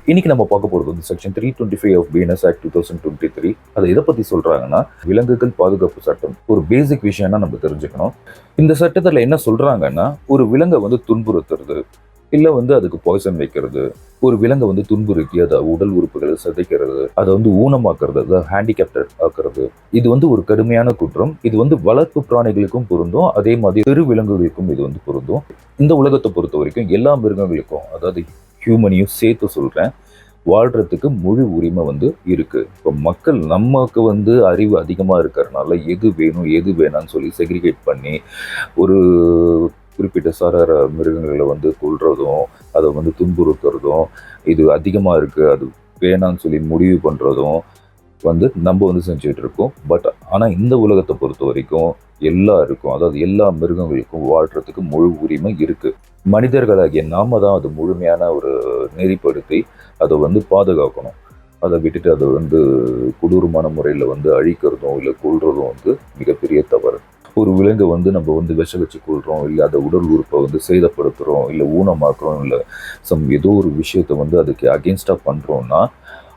இன்னைக்கு நம்ம பார்க்க போகிறது வந்து செக்ஷன் 325 ஆஃப் பிஎன்எஸ் ஆக்ட் 2023. அது எதை பற்றி சொல்கிறாங்கன்னா, விலங்குகள் பாதுகாப்பு சட்டம். ஒரு பேசிக் விஷயம்னா நம்ம தெரிஞ்சுக்கணும். இந்த சட்டத்தில் என்ன சொல்கிறாங்கன்னா, ஒரு விலங்கை வந்து துன்புறுத்துறது, இல்லை வந்து அதுக்கு பாய்சன் வைக்கிறது, ஒரு விலங்கை வந்து துன்புறுத்தி அதை உடல் உறுப்புகளை சிதைக்கிறது, அதை வந்து ஊனமாக்குறது, அதை ஹேண்டிகேப்டட் ஆக்குறது, இது வந்து ஒரு கடுமையான குற்றம். இது வந்து வளர்ப்பு பிராணிகளுக்கும் பொருந்தும், அதே மாதிரி தெரு விலங்குகளுக்கும் இது வந்து பொருந்தும். இந்த உலகத்தை பொறுத்த வரைக்கும் எல்லா மிருகங்களுக்கும், அதாவது ஹியூமனையும் சேர்த்து சொல்கிறேன், வாழ்கிறதுக்கு முழு உரிமை வந்து இருக்குது. இப்போ மக்கள் நமக்கு வந்து அறிவு அதிகமாக இருக்கிறதுனால எது வேணும் எது வேணான்னு சொல்லி செக்ரிகேட் பண்ணி ஒரு குறிப்பிட்ட சாரார மிருகங்களை வந்து கொல்றதும், அதை வந்து துன்புறுத்துறதும், இது அதிகமாக இருக்குது அது வேணான்னு சொல்லி முடிவு பண்ணுறதும் வந்து நம்ம வந்து செஞ்சுட்டு இருக்கோம். பட் ஆனால் இந்த உலகத்தை பொறுத்த வரைக்கும் எல்லாருக்கும், அதாவது எல்லா மிருகங்களுக்கும் வாழ்கிறதுக்கு முழு உரிமை இருக்குது. மனிதர்களாகிய நாம தான் அது முழுமையான ஒரு நெறிப்படுத்தி அதை வந்து பாதுகாக்கணும். அதை விட்டுட்டு அதை வந்து கொடூரமான முறையில் வந்து அழிக்கிறதும் இல்லை கொல்றதும் வந்து மிகப்பெரிய தவறு. ஒரு விலங்கு வந்து நம்ம வந்து விஷ வச்சு கொள்கிறோம், இல்லை அதை உடல் உறுப்பை வந்து சேதப்படுத்துகிறோம், இல்லை ஊனமாக்குறோம், இல்லை ஏதோ ஒரு விஷயத்தை வந்து அதுக்கு அகேன்ஸ்டாக பண்ணுறோம்னா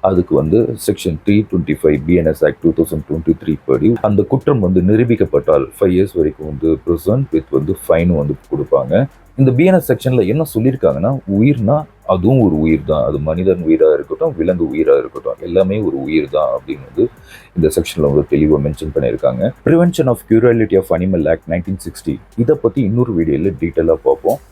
அதுக்கு வந்து செக்ஷன் 325 பிஎன்எஸ் ஆக்ட் 2023 படி அந்த குற்றம் வந்து நிரூபிக்கப்பட்டால் 5 இயர்ஸ் வரைக்கும் வந்து ப்ரிசன் வித் வந்து ஃபைனும் வந்து கொடுப்பாங்க. இந்த பிஎன்எஸ் செக்ஷன்ல என்ன சொல்லியிருக்காங்கன்னா, உயிர்னா அதுவும் ஒரு உயிர் தான். அது மனிதன் உயிராக இருக்கட்டும், விலங்கு உயிராக இருக்கட்டும், எல்லாமே ஒரு உயிர் தான் அப்படின்னு வந்து இந்த செக்ஷன்ல வந்து தெளிவாக மென்ஷன் பண்ணியிருக்காங்க. Prevention of cruelty of animal act 1960 இதை பற்றி இன்னொரு வீடியோவில் டீட்டெயிலாக பார்ப்போம்.